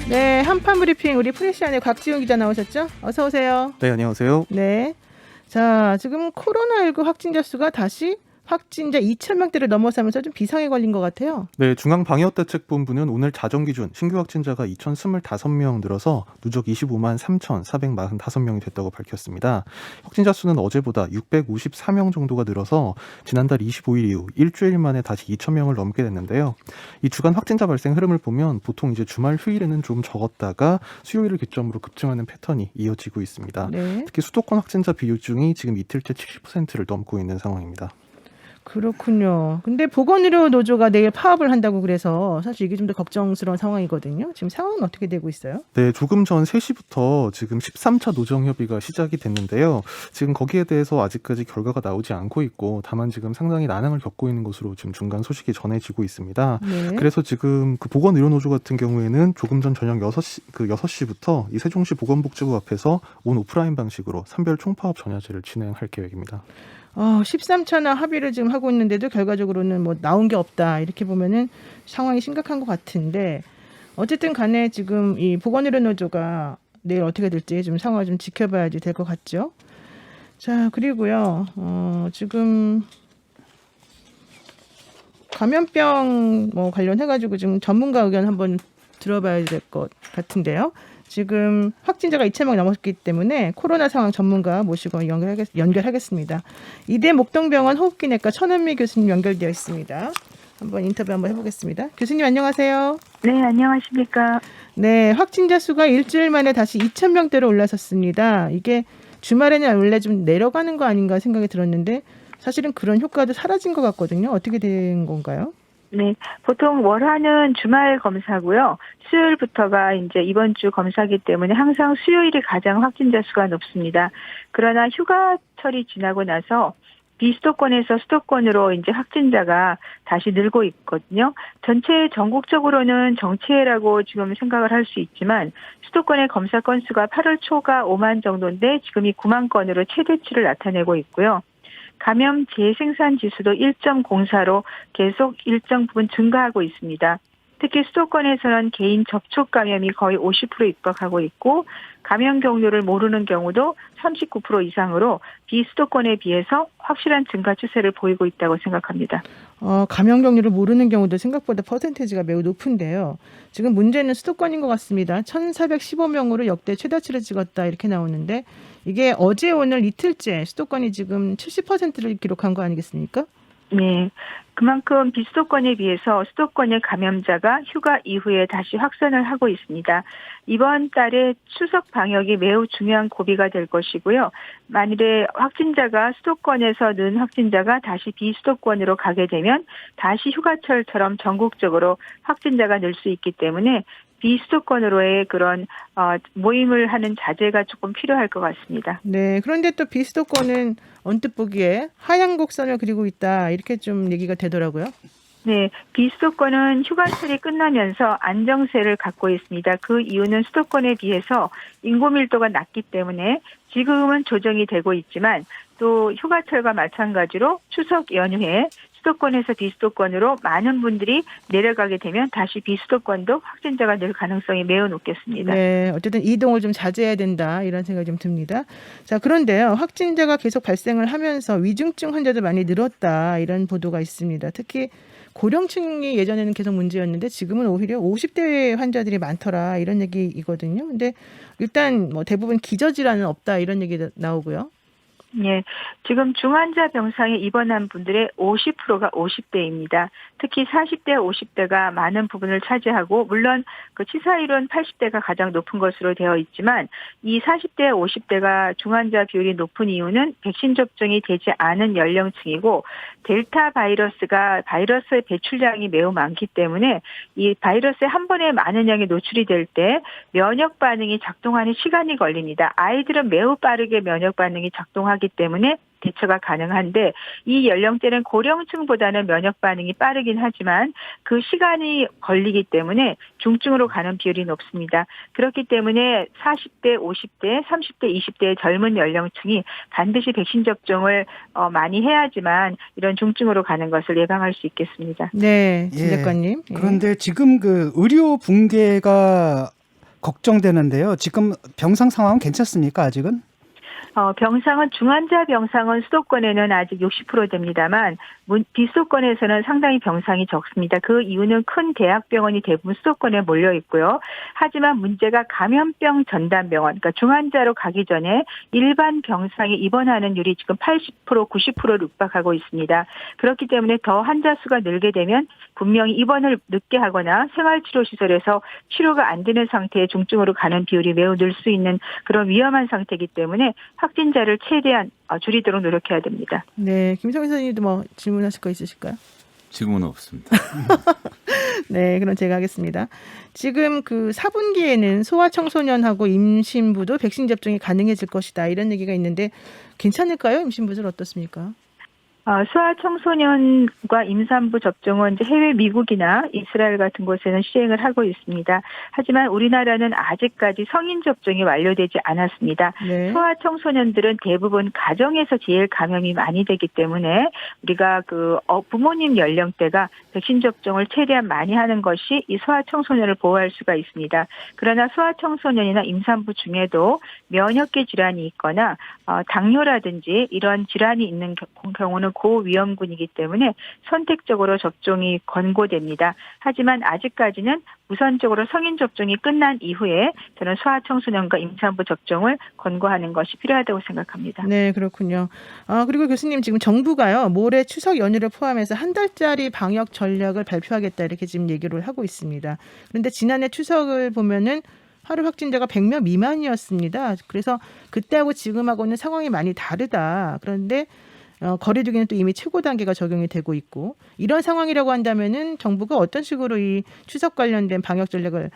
네, 한판 브리핑 우리 프레시안의 곽지훈 기자 나오셨죠? 어서 오세요. 네, 안녕하세요. 네. 자, 지금 코로나19 확진자 수가 다시 확진자 2,000명대를 넘어서면서 좀 비상에 걸린 것 같아요. 네, 중앙방역대책본부는 오늘 자정 기준 신규 확진자가 2,025명 늘어서 누적 25만 3,445명이 됐다고 밝혔습니다. 확진자 수는 어제보다 654명 정도가 늘어서 지난달 25일 이후 일주일 만에 다시 2,000명을 넘게 됐는데요. 이 주간 확진자 발생 흐름을 보면 보통 이제 주말 휴일에는 좀 적었다가 수요일을 기점으로 급증하는 패턴이 이어지고 있습니다. 네. 특히 수도권 확진자 비율중이 지금 이틀째 70%를 넘고 있는 상황입니다. 그렇군요. 근데 보건의료 노조가 내일 파업을 한다고 그래서 사실 이게 좀 더 걱정스러운 상황이거든요. 지금 상황은 어떻게 되고 있어요? 네, 조금 전 3시부터 지금 13차 노정협의가 시작이 됐는데요. 지금 거기에 대해서 아직까지 결과가 나오지 않고 있고 다만 지금 상당히 난항을 겪고 있는 것으로 지금 중간 소식이 전해지고 있습니다. 네. 그래서 지금 그 보건의료노조 같은 경우에는 조금 전 저녁 6시부터 이 세종시 보건복지부 앞에서 온 오프라인 방식으로 산별 총파업 전야제를 진행할 계획입니다. 13차나 합의를 지금 하고 있는데도 결과적으로는 뭐 나온 게 없다. 이렇게 보면은 상황이 심각한 것 같은데 어쨌든 간에 지금 이 보건의료 노조가 내일 어떻게 될지 좀 상황을 좀 지켜봐야지 될 것 같죠. 자, 그리고요. 지금 감염병 뭐 관련해가지고 지금 전문가 의견 한번 들어봐야 될 것 같은데요. 지금 확진자가 2,000명 넘었기 때문에 코로나 상황 전문가 모시고 연결하겠습니다. 이대 목동병원 호흡기내과 천은미 교수님 연결되어 있습니다. 한번 인터뷰 한번 해보겠습니다. 교수님 안녕하세요. 네, 안녕하십니까. 네, 확진자 수가 일주일 만에 다시 2,000명대로 올라섰습니다. 이게 주말에는 원래 좀 내려가는 거 아닌가 생각이 들었는데 사실은 그런 효과도 사라진 것 같거든요. 어떻게 된 건가요? 네, 보통 월화는 주말 검사고요. 수요일부터가 이제 이번 주 검사기 때문에 항상 수요일이 가장 확진자 수가 높습니다. 그러나 휴가철이 지나고 나서 비수도권에서 수도권으로 이제 확진자가 다시 늘고 있거든요. 전체 전국적으로는 정체라고 지금 생각을 할 수 있지만 수도권의 검사 건수가 8월 초가 5만 정도인데 지금이 9만 건으로 최대치를 나타내고 있고요. 감염 재생산 지수도 1.04로 계속 일정 부분 증가하고 있습니다. 특히 수도권에서는 개인 접촉 감염이 거의 50% 입각하고 있고 감염 경로를 모르는 경우도 39% 이상으로 비수도권에 비해서 확실한 증가 추세를 보이고 있다고 생각합니다. 감염 경로를 모르는 경우도 생각보다 퍼센테이지가 매우 높은데요. 지금 문제는 수도권인 것 같습니다. 1,415명으로 역대 최다치를 찍었다 이렇게 나오는데 이게 어제 오늘 이틀째 수도권이 지금 70%를 기록한 거 아니겠습니까? 네. 그만큼 비수도권에 비해서 수도권의 감염자가 휴가 이후에 다시 확산을 하고 있습니다. 이번 달에 추석 방역이 매우 중요한 고비가 될 것이고요. 만일에 확진자가 수도권에서 는 확진자가 다시 비수도권으로 가게 되면 다시 휴가철처럼 전국적으로 확진자가 늘 수 있기 때문에 비수도권으로의 그런 모임을 하는 자제가 조금 필요할 것 같습니다. 네, 그런데 또 비수도권은 언뜻 보기에 하향 곡선을 그리고 있다 이렇게 좀 얘기가 되더라고요. 네, 비수도권은 휴가철이 끝나면서 안정세를 갖고 있습니다. 그 이유는 수도권에 비해서 인구 밀도가 낮기 때문에 지금은 조정이 되고 있지만 또 휴가철과 마찬가지로 추석 연휴에 수도권에서 비수도권으로 많은 분들이 내려가게 되면 다시 비수도권도 확진자가 늘 가능성이 매우 높겠습니다. 네, 어쨌든 이동을 좀 자제해야 된다 이런 생각이 좀 듭니다. 자, 그런데요, 확진자가 계속 발생을 하면서 위중증 환자도 많이 늘었다 이런 보도가 있습니다. 특히 고령층이 예전에는 계속 문제였는데 지금은 오히려 50대 환자들이 많더라 이런 얘기이거든요. 근데 일단 뭐 대부분 기저질환은 없다 이런 얘기 나오고요. 네, 지금 중환자 병상에 입원한 분들의 50%가 50대입니다. 특히 40대, 50대가 많은 부분을 차지하고 물론 그 치사율은 80대가 가장 높은 것으로 되어 있지만 이 40대, 50대가 중환자 비율이 높은 이유는 백신 접종이 되지 않은 연령층이고 델타 바이러스가 바이러스의 배출량이 매우 많기 때문에 이 바이러스에 한 번에 많은 양이 노출이 될 때 면역 반응이 작동하는 시간이 걸립니다. 아이들은 매우 빠르게 면역 반응이 작동하기 때문에 대처가 가능한데 이 연령대는 고령층보다는 면역 반응이 빠르긴 하지만 그 시간이 걸리기 때문에 중증으로 가는 비율이 높습니다. 그렇기 때문에 40대, 50대, 30대, 20대의 젊은 연령층이 반드시 백신 접종을 많이 해야지만 이런 중증으로 가는 것을 예방할 수 있겠습니다. 네, 진 작가님. 그런데 지금 그 의료 붕괴가 걱정되는데요. 지금 병상 상황은 괜찮습니까? 아직은? 병상은 중환자 병상은 수도권에는 아직 60% 됩니다만 비수도권에서는 상당히 병상이 적습니다. 그 이유는 큰 대학병원이 대부분 수도권에 몰려 있고요. 하지만 문제가 감염병 전담병원, 그러니까 중환자로 가기 전에 일반 병상에 입원하는 율이 지금 80%, 90%를 육박하고 있습니다. 그렇기 때문에 더 환자 수가 늘게 되면 분명히 입원을 늦게 하거나 생활치료시설에서 치료가 안 되는 상태에 중증으로 가는 비율이 매우 늘 수 있는 그런 위험한 상태이기 때문에 확진자를 최대한 줄이도록 노력해야 됩니다. 네, 김성희 선생님도 뭐 질문하실 거 있으실까요? 지금은 없습니다. 네, 그럼 제가 하겠습니다. 지금 그 4분기에는 소아청소년하고 임신부도 백신 접종이 가능해질 것이다 이런 얘기가 있는데 괜찮을까요? 임신부들 어떻습니까? 소아청소년과 임산부 접종은 이제 해외 미국이나 이스라엘 같은 곳에는 시행을 하고 있습니다. 하지만 우리나라는 아직까지 성인 접종이 완료되지 않았습니다. 네. 소아청소년들은 대부분 가정에서 제일 감염이 많이 되기 때문에 우리가 부모님 연령대가 백신 접종을 최대한 많이 하는 것이 이 소아청소년을 보호할 수가 있습니다. 그러나 소아청소년이나 임산부 중에도 면역계 질환이 있거나 당뇨라든지 이런 질환이 있는 경우는 고위험군이기 때문에 선택적으로 접종이 권고됩니다. 하지만 아직까지는 우선적으로 성인 접종이 끝난 이후에 저는 소아청소년과 임산부 접종을 권고하는 것이 필요하다고 생각합니다. 네, 그렇군요. 그리고 교수님 지금 정부가요 모레 추석 연휴를 포함해서 한 달짜리 방역 전략을 발표하겠다 이렇게 지금 얘기를 하고 있습니다. 그런데 지난해 추석을 보면은 하루 확진자가 100명 미만이었습니다. 그래서 그때하고 지금하고는 상황이 많이 다르다. 그런데 거리두기는 또 이미 최고 단계가 적용이 되고 있고 이런 상황이라고 한다면은 정부가 어떤 식으로 이 추석 관련된 방역 전략을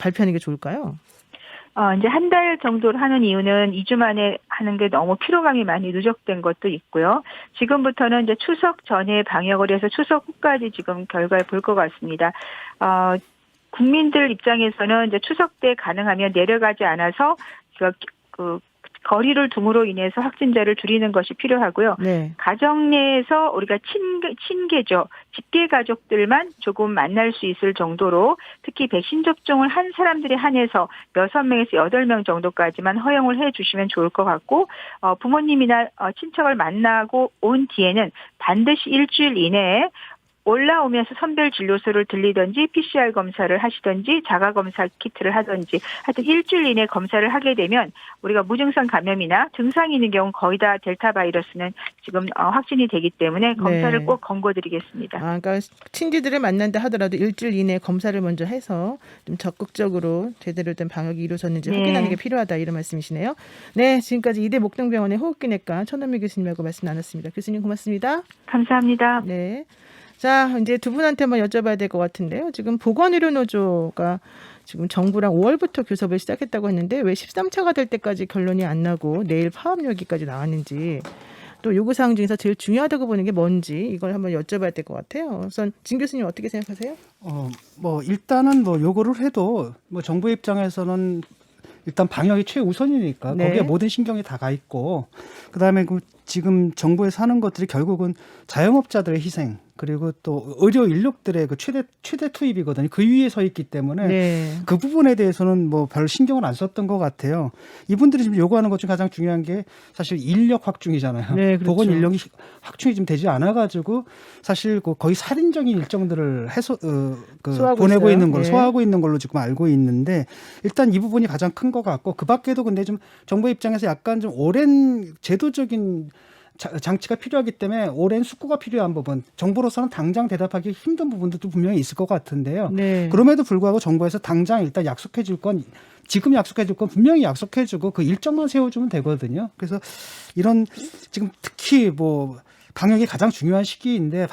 발표하는 게 좋을까요? 이제 한 달 정도를 하는 이유는 2주 만에 하는 게 너무 피로감이 많이 누적된 것도 있고요. 지금부터는 이제 추석 전에 방역을 해서 추석 후까지 지금 결과를 볼 것 같습니다. 국민들 입장에서는 이제 추석 때 가능하면 내려가지 않아서 거리를 둠으로 인해서 확진자를 줄이는 것이 필요하고요. 네. 가정 내에서 우리가 친계죠. 직계 가족들만 조금 만날 수 있을 정도로 특히 백신 접종을 한 사람들에 한해서 6명에서 8명 정도까지만 허용을 해 주시면 좋을 것 같고 부모님이나 친척을 만나고 온 뒤에는 반드시 일주일 이내에 올라오면서 선별진료소를 들리든지 PCR 검사를 하시든지 자가검사 키트를 하든지 하여튼 일주일 이내 검사를 하게 되면 우리가 무증상 감염이나 증상이 있는 경우는 거의 다 델타 바이러스는 지금 확진이 되기 때문에 검사를 네. 꼭 권고드리겠습니다. 그러니까 친지들을 만난다 하더라도 일주일 이내에 검사를 먼저 해서 좀 적극적으로 제대로 된 방역이 이루어졌는지 네. 확인하는 게 필요하다 이런 말씀이시네요. 네, 지금까지 이대 목동병원의 호흡기내과 천원미 교수님하고 말씀 나눴습니다. 교수님 고맙습니다. 감사합니다. 네. 자, 이제 두 분한테 한번 여쭤봐야 될 것 같은데요. 지금 보건의료노조가 지금 정부랑 5월부터 교섭을 시작했다고 했는데 왜 13차가 될 때까지 결론이 안 나고 내일 파업 여기까지 나왔는지 또 요구사항 중에서 제일 중요하다고 보는 게 뭔지 이걸 한번 여쭤봐야 될 것 같아요. 우선 진 교수님 어떻게 생각하세요? 일단은 요구를 해도 정부 입장에서는 일단 방역이 최우선이니까 네. 거기에 모든 신경이 다 가 있고 그다음에 지금 정부에서 하는 것들이 결국은 자영업자들의 희생 그리고 또 의료 인력들의 최대 투입이거든요. 그 위에 서 있기 때문에 네. 그 부분에 대해서는 별 신경을 안 썼던 것 같아요. 이분들이 지금 요구하는 것 중 가장 중요한 게 사실 인력 확충이잖아요. 네, 그렇죠. 보건 인력이 확충이 좀 되지 않아가지고 사실 거의 살인적인 일정들을 보내고 있어요. 있는 걸로 네. 소화하고 있는 걸로 지금 알고 있는데 일단 이 부분이 가장 큰 것 같고 그 밖에도 근데 좀 정부 입장에서 약간 좀 오랜 제도적인 장치가 필요하기 때문에 오랜 숙고가 필요한 부분 정부로서는 당장 대답하기 힘든 부분들도 분명히 있을 것 같은데요. 네. 그럼에도 불구하고 정부에서 당장 일단 약속해 줄 건 지금 약속해 줄 건 분명히 약속해 주고 그 일정만 세워주면 되거든요. 그래서 이런 지금 특히 방역이 가장 중요한 시기인데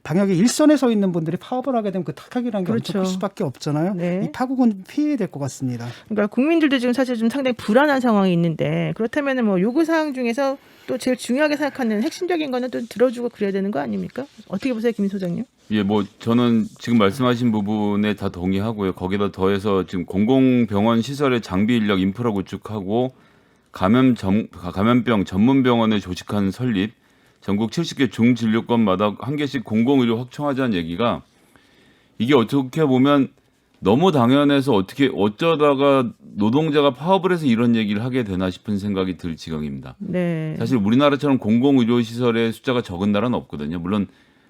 방역의 일선에 서 있는 분들이 파업을 하게 되면 그 타격이라는 게 그렇죠. 엄청 클 수밖에 없잖아요. 네. 이 파국은 피해야 될 것 같습니다. 그러니까 국민들도 지금 사실 좀 상당히 불안한 상황이 있는데 그렇다면 요구사항 중에서 또 제일 중요하게 생각하는 핵심적인 거는 또 들어주고 그래야 되는 거 아닙니까? 어떻게 보세요, 김 소장님? 예, 저는 지금 말씀하신 부분에 다 동의하고요. 거기다 더해서 지금 공공병원 시설의 장비 인력 인프라 구축하고 감염병 전문 병원을 조직하는 설립, 전국 70개 중진료권마다 한 개씩 공공의료 확충하자는 얘기가 이게 어떻게 보면 너무 당연해서 어떻게 어쩌다가 노동자가 파업을 해서 이런 얘기를 하게 되나 싶은 생각이 들 지경입니다. 네. 사실 우리나라처럼 공공의료시설의 숫자가 적은 나라는 없거든요. 물론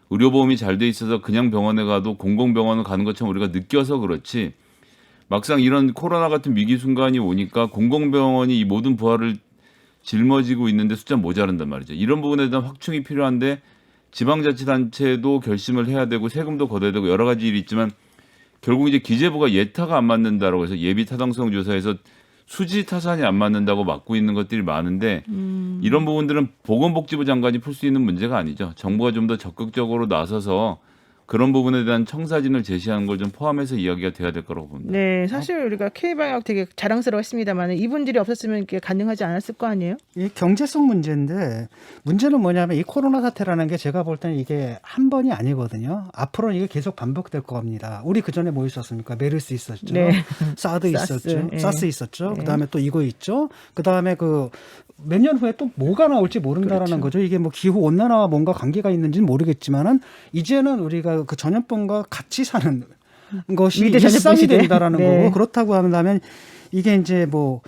의료보험이 잘 돼 있어서 그냥 병원에 가도 공공병원을 가는 것처럼 우리가 느껴서 그렇지 막상 이런 코로나 같은 위기 순간이 오니까 공공병원이 이 모든 부하를 짊어지고 있는데 숫자 모자란단 말이죠. 이런 부분에 대한 확충이 필요한데 지방자치단체도 결심을 해야 되고 세금도 걷어야 되고 여러 가지 일이 있지만 결국 이제 기재부가 예타가 안 맞는다라고 해서 예비 타당성 조사에서 수지 타산이 안 맞는다고 막고 있는 것들이 많은데 이런 부분들은 보건복지부 장관이 풀 수 있는 문제가 아니죠. 정부가 좀 더 적극적으로 나서서 그런 부분에 대한 청사진을 제시하는 걸 좀 포함해서 이야기가 돼야 될 거라고 봅니다. 네, 사실 우리가 K방역 되게 자랑스러웠습니다만 이분들이 없었으면 이게 가능하지 않았을 거 아니에요? 이 경제성 문제인데 문제는 뭐냐면 이 코로나 사태라는 게 제가 볼 때는 이게 한 번이 아니거든요. 앞으로는 이게 계속 반복될 겁니다. 우리 그 전에 뭐 있었습니까? 메르스 있었죠. 네. 사드 있었죠. 예. 사스 있었죠. 예. 그다음에 또 이거 있죠. 그다음에 그 몇 년 후에 또 뭐가 나올지 모른다라는 그렇죠. 거죠. 이게 뭐 기후 온난화와 뭔가 관계가 있는지는 모르겠지만은 이제는 우리가 그 전염병과 같이 사는 것이 위대 전염병 일상이 시대. 된다라는 네. 거고 그렇다고 한다면 이게 이제 뭐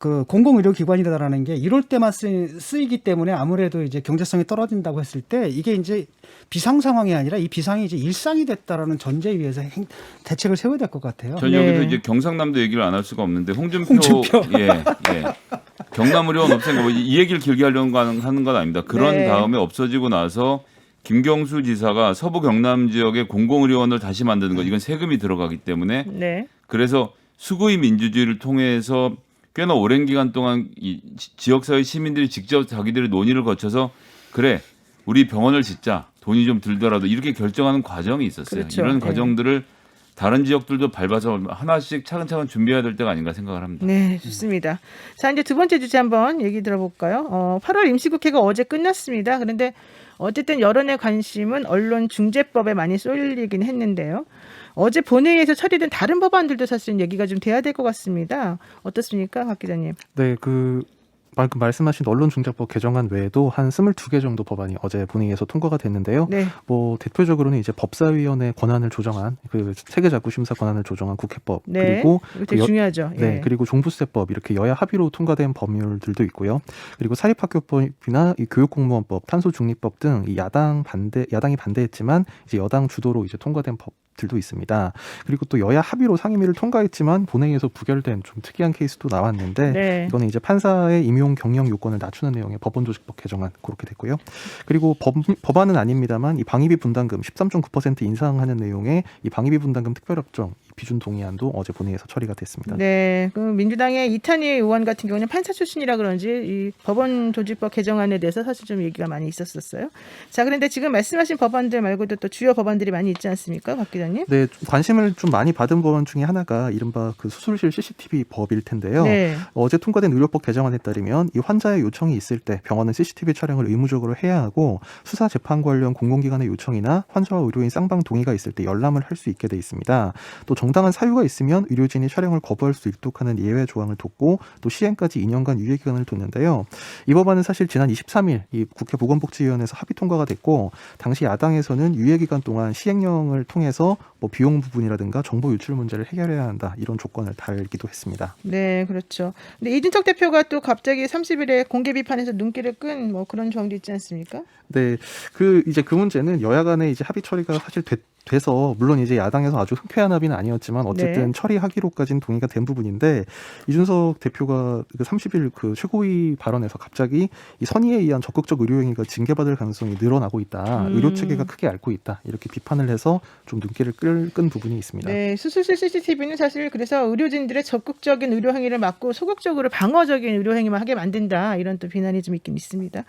그 공공의료기관이다라는 게 이럴 때만 쓰이기 때문에 아무래도 이제 경제성이 떨어진다고 했을 때 이게 이제 비상 상황이 아니라 이 비상이 이제 일상이 됐다라는 전제에 의해서 대책을 세워야 될 것 같아요. 전 네. 여기서 이제 경상남도 얘기를 안 할 수가 없는데 홍준표. 예. 경남의료원 없앤 거 이 얘기를 길게 하려고 하는 건 아닙니다. 그런 네. 다음에 없어지고 나서 김경수 지사가 서부 경남 지역에 공공의료원을 다시 만드는 거 이건 세금이 들어가기 때문에 네. 그래서 수구의 민주주의를 통해서 꽤나 오랜 기간 동안 이 지역사회 시민들이 직접 자기들의 논의를 거쳐서 그래 우리 병원을 짓자 돈이 좀 들더라도 이렇게 결정하는 과정이 있었어요. 그렇죠. 이런 네. 과정들을 다른 지역들도 밟아서 하나씩 차근차근 준비해야 될 때가 아닌가 생각을 합니다. 네, 좋습니다. 자, 이제 두 번째 주제 한번 얘기 들어볼까요? 8월 임시국회가 어제 끝났습니다. 그런데 어쨌든 여론의 관심은 언론중재법에 많이 쏠리긴 했는데요. 어제 본회의에서 처리된 다른 법안들도 사실 얘기가 좀 돼야 될 것 같습니다. 어떻습니까, 박 기자님? 네, 방금 말씀하신 언론중재법 개정안 외에도 한 22개 정도 법안이 어제 본회의에서 통과가 됐는데요. 네, 뭐 대표적으로는 이제 법사위원회 권한을 조정한 그 세계자구심사 권한을 조정한 국회법 네. 그리고 이거 되게 중요하죠. 네, 예. 그리고 종부세법 이렇게 여야 합의로 통과된 법률들도 있고요. 그리고 사립학교법이나 이 교육공무원법, 탄소중립법 등 이 야당이 반대했지만 이제 여당 주도로 이제 통과된 법들도 있습니다. 그리고 또 여야 합의로 상임위를 통과했지만 본회의에서 부결된 좀 특이한 케이스도 나왔는데 네. 이거는 이제 판사의 임용 경영 요건을 낮추는 내용의 법원조직법 개정안 그렇게 됐고요. 그리고 법안은 아닙니다만 이 방위비 분담금 13.9% 인상하는 내용의 이 방위비 분담금 특별협정 비준 동의안도 어제 본회의에서 처리가 됐습니다. 네, 그 민주당의 이탄희 의원 같은 경우는 판사 출신이라 그런지 이 법원 조직법 개정안에 대해서 사실 좀 얘기가 많이 있었어요. 자, 그런데 지금 말씀하신 법안들 말고도 또 주요 법안들이 많이 있지 않습니까, 박 기자님? 네, 관심을 좀 많이 받은 법안 중에 하나가 이른바 그 수술실 CCTV 법일 텐데요. 네, 어제 통과된 의료법 개정안에 따르면 이 환자의 요청이 있을 때 병원은 CCTV 촬영을 의무적으로 해야 하고 수사 재판 관련 공공기관의 요청이나 환자와 의료인 쌍방 동의가 있을 때 열람을 할 수 있게 돼 있습니다. 또 정당한 사유가 있으면 의료진이 촬영을 거부할 수 있도록 하는 예외 조항을 뒀고 또 시행까지 2년간 유예 기간을 뒀는데요. 이 법안은 사실 지난 23일 이 국회 보건복지위원회에서 합의 통과가 됐고 당시 야당에서는 유예 기간 동안 시행령을 통해서 뭐 비용 부분이라든가 정보 유출 문제를 해결해야 한다 이런 조건을 달기도 했습니다. 네, 그렇죠. 근데 이준석 대표가 또 갑자기 30일에 공개 비판에서 눈길을 끈 뭐 그런 조항도 있지 않습니까? 네, 그 문제는 여야 간에 이제 합의 처리가 사실 돼서 물론 이제 야당에서 아주 흔쾌한 합의는 아니었지만 어쨌든 네. 처리하기로까지는 동의가 된 부분인데 이준석 대표가 그 30일 그 최고위 발언에서 갑자기 이 선의에 의한 적극적 의료행위가 징계받을 가능성이 늘어나고 있다. 의료 체계가 크게 앓고 있다. 이렇게 비판을 해서 좀 눈길을 끈 부분이 있습니다. 네, 수술실 CCTV는 사실 그래서 의료진들의 적극적인 의료 행위를 막고 소극적으로 방어적인 의료 행위만 하게 만든다 이런 또 비난이 좀 있긴 있습니다.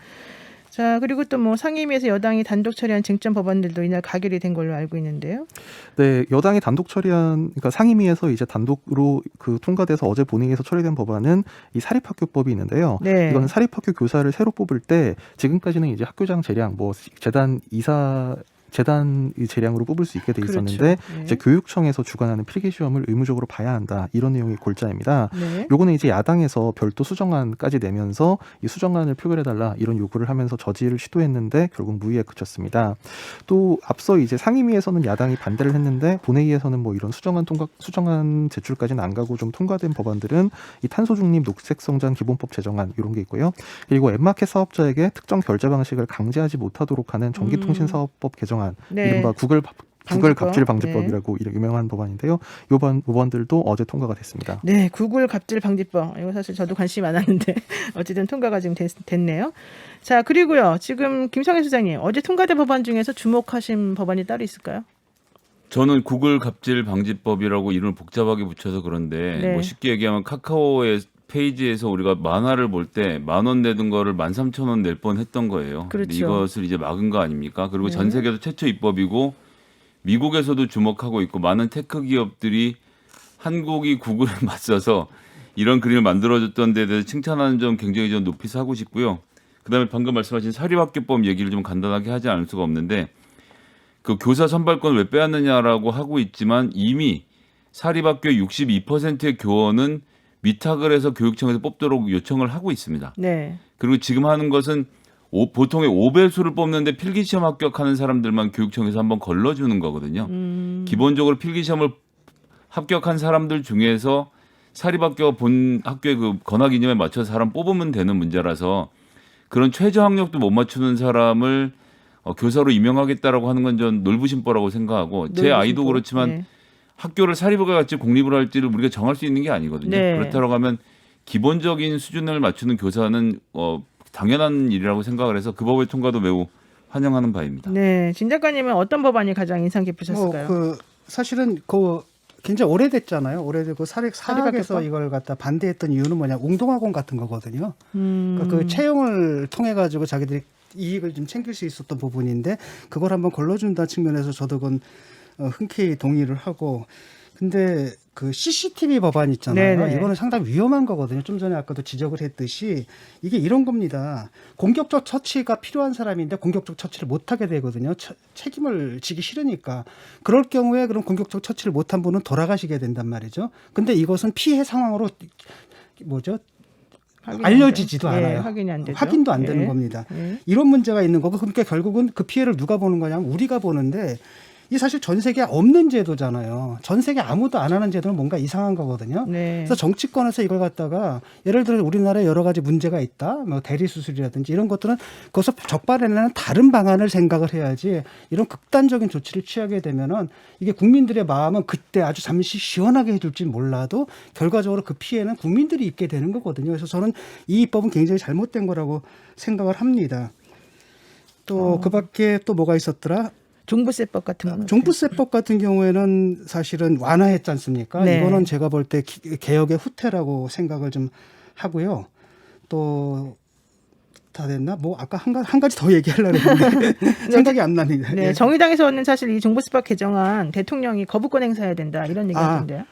자, 그리고 또 뭐 상임위에서 여당이 단독 처리한 쟁점 법안들도 이날 가결이 된 걸로 알고 있는데요. 네, 여당이 단독 처리한 그러니까 상임위에서 이제 단독으로 그 통과돼서 어제 본회의에서 처리된 법안은 이 사립학교법이 있는데요. 네. 이거는 사립학교 교사를 새로 뽑을 때 지금까지는 이제 학교장 재량, 뭐 재단 이사 재단 이 재량으로 뽑을 수 있게 돼 그렇죠. 있었는데 네. 이제 교육청에서 주관하는 필기 시험을 의무적으로 봐야 한다 이런 내용이 골자입니다. 네. 요거는 이제 야당에서 별도 수정안까지 내면서 이 수정안을 표결해달라 이런 요구를 하면서 저지를 시도했는데 결국 무의에 그쳤습니다. 또 앞서 이제 상임위에서는 야당이 반대를 했는데 본회의에서는 뭐 이런 수정안 제출까지는 안 가고 좀 통과된 법안들은 이 탄소중립 녹색성장 기본법 제정안 이런 게 있고요. 그리고 앱마켓 사업자에게 특정 결제 방식을 강제하지 못하도록 하는 전기통신사업법 개정안 네. 이른바 구글 방지법. 갑질 방지법이라고 유명한 법안인데요. 이 법안들도 어제 통과가 됐습니다. 네, 구글 갑질 방지법. 이거 사실 저도 관심이 많았는데 어쨌든 통과가 지금 됐네요. 자, 그리고요. 지금 김성애 소장님 어제 통과된 법안 중에서 주목하신 법안이 따로 있을까요? 저는 구글 갑질 방지법이라고 이름을 복잡하게 붙여서 그런데 네. 뭐 쉽게 얘기하면 카카오의 페이지에서 우리가 만화를 볼 때 10,000원 내던 거를 13,000원 낼 뻔했던 거예요. 그렇죠. 근데 이것을 이제 막은 거 아닙니까? 그리고 네. 전 세계에서 최초 입법이고 미국에서도 주목하고 있고 많은 테크 기업들이 한국이 구글에 맞서서 이런 그림을 만들어줬던 데 대해서 칭찬하는 점 굉장히 좀 높이서 하고 싶고요. 그다음에 방금 말씀하신 사립학교법 얘기를 좀 간단하게 하지 않을 수가 없는데 그 교사 선발권을 왜 빼앗느냐라고 하고 있지만 이미 사립학교의 62%의 교원은 위탁을 해서 교육청에서 뽑도록 요청을 하고 있습니다. 네. 그리고 지금 하는 것은 보통의 5배수를 뽑는데 필기시험 합격하는 사람들만 교육청에서 한번 걸러주는 거거든요. 기본적으로 필기시험을 합격한 사람들 중에서 사립학교가 본 학교의 그 권학 이념에 맞춰서 사람 뽑으면 되는 문제라서 그런 최저 학력도 못 맞추는 사람을 교사로 임명하겠다라고 하는 건 전 놀부심보라고 생각하고 제 아이도 놀부심보. 그렇지만 네. 학교를 사립을 갈지 공립을 할지를 우리가 정할 수 있는 게 아니거든요. 네. 그렇다고 하면 기본적인 수준을 맞추는 교사는 당연한 일이라고 생각을 해서 그 법의 통과도 매우 환영하는 바입니다. 네, 진 작가님은 어떤 법안이 가장 인상 깊으셨을까요? 사실은 굉장히 오래됐잖아요. 오래되고 사학에서 이걸 갖다 반대했던 이유는 뭐냐, 웅동학원 같은 거거든요. 그러니까 그 채용을 통해 가지고 자기들이 이익을 좀 챙길 수 있었던 부분인데 그걸 한번 걸러준다는 측면에서 저도 그건 흔쾌히 동의를 하고, 근데 그 CCTV 법안 있잖아요. 네네. 이거는 상당히 위험한 거거든요. 좀 전에 아까도 지적을 했듯이 이게 이런 겁니다. 공격적 처치가 필요한 사람인데 공격적 처치를 못하게 되거든요. 책임을 지기 싫으니까. 그럴 경우에 그럼 공격적 처치를 못한 분은 돌아가시게 된단 말이죠. 근데 이것은 피해 상황으로 알려지지도 안 않아요. 확인이 안 되죠. 확인도 안 되는 예. 겁니다. 예. 이런 문제가 있는 거고, 그러니까 결국은 그 피해를 누가 보는 거냐면 우리가 보는데, 이 사실 전 세계에 없는 제도잖아요. 전 세계 아무도 안 하는 제도는 뭔가 이상한 거거든요. 네. 그래서 정치권에서 이걸 갖다가 예를 들어 우리나라에 여러 가지 문제가 있다, 뭐 대리 수술이라든지 이런 것들은 그것을 적발해내는 다른 방안을 생각을 해야지, 이런 극단적인 조치를 취하게 되면은 이게 국민들의 마음은 그때 아주 잠시 시원하게 해줄지 몰라도 결과적으로 그 피해는 국민들이 입게 되는 거거든요. 그래서 저는 이 입법은 굉장히 잘못된 거라고 생각을 합니다. 또 그밖에 또 뭐가 있었더라? 종부세법 같은 거. 종부세법 같은 경우에는 사실은 완화했지 않습니까? 네. 이거는 제가 볼 때 개혁의 후퇴라고 생각을 좀 하고요. 또 다 됐나? 뭐 아까 한 가지 더 얘기하려고 했는데 생각이 안 나네요. 네, 정의당에서는 사실 이 종부세법 개정안 대통령이 거부권 행사해야 된다 이런 얘기 하던데요.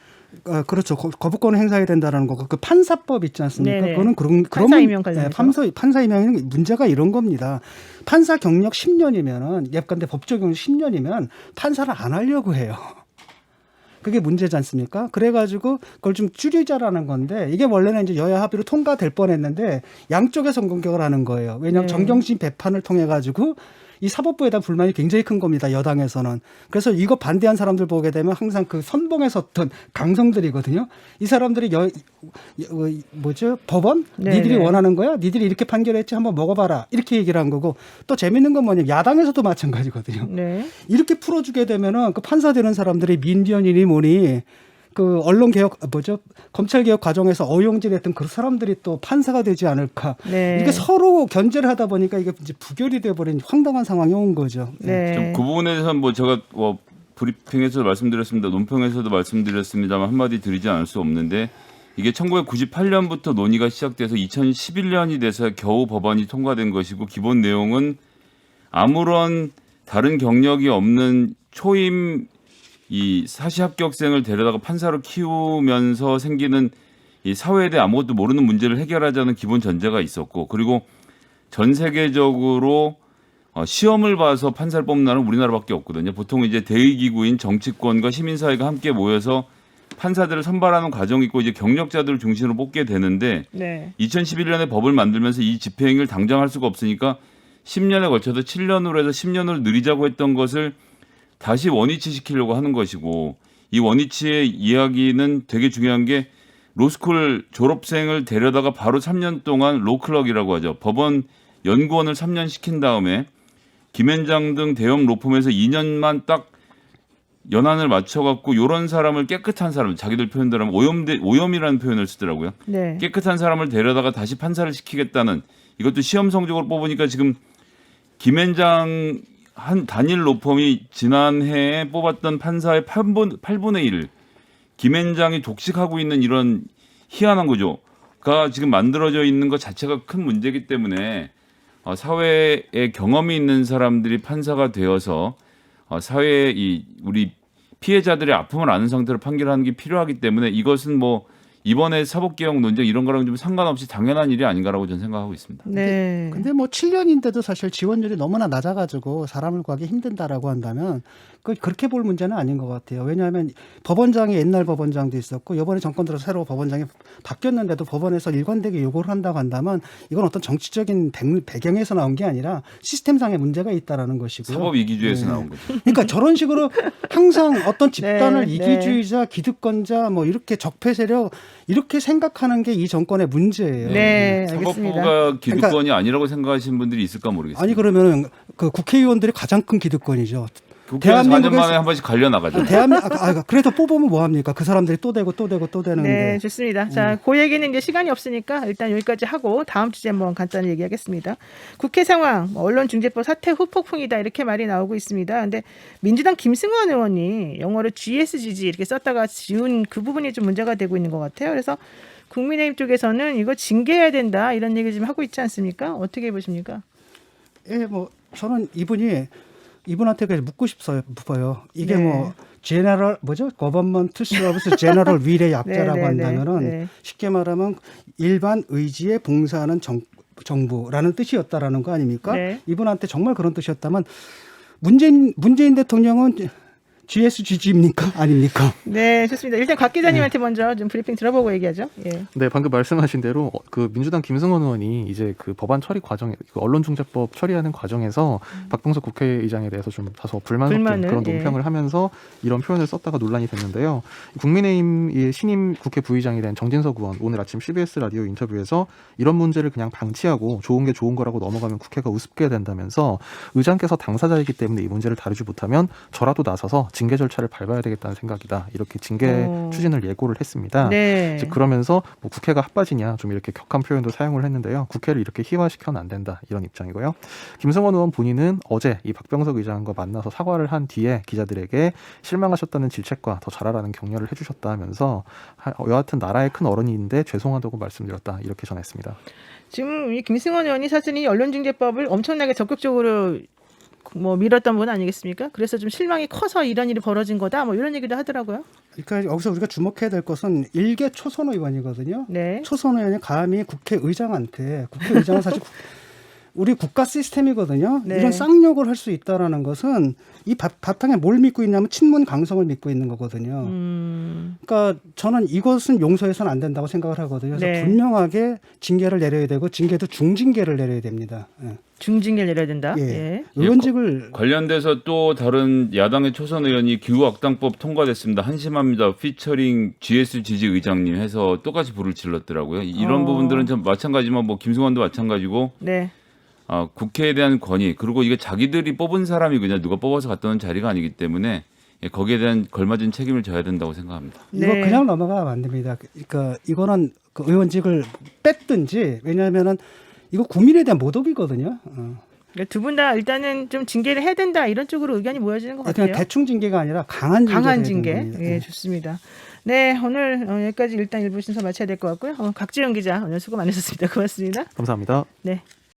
그렇죠. 거부권을 행사해야 된다라는 거. 그 판사법 있지 않습니까? 네네. 그거는 그런 판사 임용 관련해서. 판사 임명은 문제가 이런 겁니다. 판사 경력 10년이면은 예컨대 법 적용 10년이면 판사를 안 하려고 해요. 그게 문제지 않습니까? 그래가지고 그걸 좀 줄이자라는 건데, 이게 원래는 이제 여야 합의로 통과될 뻔했는데 양쪽에서 공격을 하는 거예요. 왜냐하면 네. 정경심 배판을 통해 가지고 이 사법부에 대한 불만이 굉장히 큰 겁니다. 여당에서는. 그래서 이거 반대한 사람들 보게 되면 항상 그 선봉에 섰던 강성들이거든요. 이 사람들이 법원? 네네. 니들이 원하는 거야? 니들이 이렇게 판결했지? 한번 먹어봐라. 이렇게 얘기를 한 거고, 또 재밌는 건 뭐냐면 야당에서도 마찬가지거든요. 네. 이렇게 풀어주게 되면은 그 판사 되는 사람들이 민변이니 뭐니 그 언론 개혁 검찰 개혁 과정에서 어용질했던 그 사람들이 또 판사가 되지 않을까. 네. 이게 서로 견제를 하다 보니까 이게 이제 부결이 돼버린 황당한 상황이 온 거죠. 네. 그 부분에 대해서는 뭐 제가 브리핑에서도 말씀드렸습니다. 논평에서도 말씀드렸습니다만 한마디 드리지 않을 수 없는데, 이게 1998년부터 논의가 시작돼서 2011년이 돼서 겨우 법안이 통과된 것이고, 기본 내용은 아무런 다른 경력이 없는 초임 이 사시 합격생을 데려다가 판사로 키우면서 생기는 이 사회에 대해 아무것도 모르는 문제를 해결하자는 기본 전제가 있었고, 그리고 전 세계적으로 시험을 봐서 판사를 뽑는 나라는 우리나라밖에 없거든요. 보통 이제 대의기구인 정치권과 시민사회가 함께 모여서 판사들을 선발하는 과정이 있고 이제 경력자들을 중심으로 뽑게 되는데 네. 2011년에 법을 만들면서 이 집행을 당장 할 수가 없으니까 10년에 걸쳐서 7년으로 해서 10년을 늘리자고 했던 것을 다시 원위치 시키려고 하는 것이고 이 원위치의 이야기는 되게 중요한 게 로스쿨 졸업생을 데려다가 바로 3년 동안 로클럭이라고 하죠. 법원 연구원을 3년 시킨 다음에 김앤장 등 대형 로펌에서 2년만 딱 연한을 맞춰갖고 이런 사람을 깨끗한 사람, 자기들 표현대로 하면 오염이라는 표현을 쓰더라고요. 네. 깨끗한 사람을 데려다가 다시 판사를 시키겠다는 이것도 시험 성적으로 뽑으니까 지금 김앤장 한 단일 로펌이 지난해에 뽑았던 판사의 8분의 1 김앤장이 독식하고 있는 이런 희한한 구조가 지금 만들어져 있는 것 자체가 큰 문제이기 때문에 사회에 경험이 있는 사람들이 판사가 되어서 사회의 우리 피해자들의 아픔을 아는 상태로 판결하는 게 필요하기 때문에 이것은 뭐 이번에 사법개혁 논쟁 이런 거랑 좀 상관없이 당연한 일이 아닌가라고 저는 생각하고 있습니다. 네. 근데 뭐 7년인데도 사실 지원율이 너무나 낮아가지고 사람을 구하기 힘든다라고 한다면 그렇게 볼 문제는 아닌 것 같아요. 왜냐하면 법원장이 옛날 법원장도 있었고 이번에 정권 들어서 새로 법원장이 바뀌었는데도 법원에서 일관되게 요구를 한다고 한다면 이건 어떤 정치적인 배경에서 나온 게 아니라 시스템상의 문제가 있다라는 것이고요. 사법 이기주의에서 나온 거죠. 그러니까 저런 식으로 항상 어떤 집단을 네, 이기주의자, 기득권자 뭐 이렇게 적폐 세력 이렇게 생각하는 게 이 정권의 문제예요. 네, 알겠습니다. 사법부가 기득권이 아니라고 생각하시는 분들이 있을까 모르겠습니다. 아니 그러면 그 국회의원들이 가장 큰 기득권이죠. 국회에서 4년 만에 한 번씩 갈려 나가죠. 그래도 뽑으면 뭐 합니까? 그 사람들이 또 되고 또 되고 또 되는데. 네, 좋습니다. 자, 그 얘기는 이제 시간이 없으니까 일단 여기까지 하고 다음 주제 한번 간단히 얘기하겠습니다. 국회 상황, 언론중재법 사퇴 후폭풍이다 이렇게 말이 나오고 있습니다. 근데 민주당 김승환 의원이 영어로 GSGG 이렇게 썼다가 지운 그 부분이 좀 문제가 되고 있는 것 같아요. 그래서 국민의힘 쪽에서는 이거 징계해야 된다 이런 얘기 좀 하고 있지 않습니까? 어떻게 보십니까? 예, 뭐 저는 이분한테 그냥 묻고 싶어요. 이게 네. 뭐 제너럴 뭐죠? 거버먼트 서비스 제너럴 윌의 약자라고 네, 한다면은 쉽게 말하면 일반 의지에 봉사하는 정부라는 뜻이었다라는 거 아닙니까? 네. 이분한테 정말 그런 뜻이었다면 문재인 대통령은 GSGG입니까? 아닙니까? 네, 좋습니다. 일단 곽 기자님한테 먼저 좀 브리핑 들어보고 얘기하죠. 예. 네, 방금 말씀하신 대로 그 민주당 김승원 의원이 이제 그 법안 처리 과정에 그 언론중재법 처리하는 과정에서 박병석 국회의장에 대해서 좀 다소 불만스럽게 불만을, 그런 논평을 하면서 이런 표현을 썼다가 논란이 됐는데요. 국민의힘의 신임 국회 부의장이 된 정진석 의원 오늘 아침 CBS 라디오 인터뷰에서 이런 문제를 그냥 방치하고 좋은 게 좋은 거라고 넘어가면 국회가 우습게 된다면서 의장께서 당사자이기 때문에 이 문제를 다루지 못하면 저라도 나서서 징계 절차를 밟아야 되겠다는 생각이다. 이렇게 징계 추진을 예고를 했습니다. 네. 즉 그러면서 뭐 국회가 핫바지냐 좀 이렇게 격한 표현도 사용을 했는데요. 국회를 이렇게 희화시켜는 안 된다 이런 입장이고요. 김승원 의원 본인은 어제 이 박병석 의장과 만나서 사과를 한 뒤에 기자들에게 실망하셨다는 질책과 더 잘하라는 격려를 해주셨다 하면서 여하튼 나라의 큰 어른인데 죄송하다고 말씀드렸다 이렇게 전했습니다. 지금 이 김승원 의원이 사실 이 언론중재법을 엄청나게 적극적으로 뭐 밀었던 분 아니겠습니까? 그래서 좀 실망이 커서 이런 일이 벌어진 거다. 뭐 이런 얘기도 하더라고요. 그러니까 여기서 우리가 주목해야 될 것은 일개 초선 의원이거든요. 네. 초선 의원이 감히 국회의장한테 국회의장은 사실 우리 국가 시스템이거든요. 네. 이런 쌍욕을 할 수 있다라는 것은 이 바탕에 뭘 믿고 있냐면 친문 강성을 믿고 있는 거거든요. 그러니까 저는 이것은 용서해서는 안 된다고 생각을 하거든요. 그래서 네. 분명하게 징계를 내려야 되고 징계도 중징계를 내려야 됩니다. 예. 중징계를 내려야 된다. 예. 예. 의원직을 관련돼서 또 다른 야당의 초선 의원이 기후악당법 통과됐습니다. 한심합니다. 피처링 GSGG 의장님 해서 똑같이 불을 질렀더라고요. 이런 부분들은 좀 마찬가지지만 뭐 김승환도 마찬가지고 네. 국회에 대한 권위 그리고 이게 자기들이 뽑은 사람이 그냥 누가 뽑아서 갔다 온 자리가 아니기 때문에 거기에 대한 걸맞은 책임을 져야 된다고 생각합니다. 이거 네. 그냥 넘어가면 안 됩니다. 그러니까 이거는 그 의원직을 뺐든지 왜냐하면은 이거 국민에 대한 모독이거든요. 그러니까 두 분 다 일단은 좀 징계를 해야 된다 이런 쪽으로 의견이 모여지는 것 같아요. 그냥 대충 징계가 아니라 강한 징계. 예, 좋습니다. 네, 오늘 여기까지 일단 일부 순서 마쳐야 될 것 같고요. 각지영 기자 오늘 수고 많으셨습니다. 고맙습니다. 감사합니다. 네.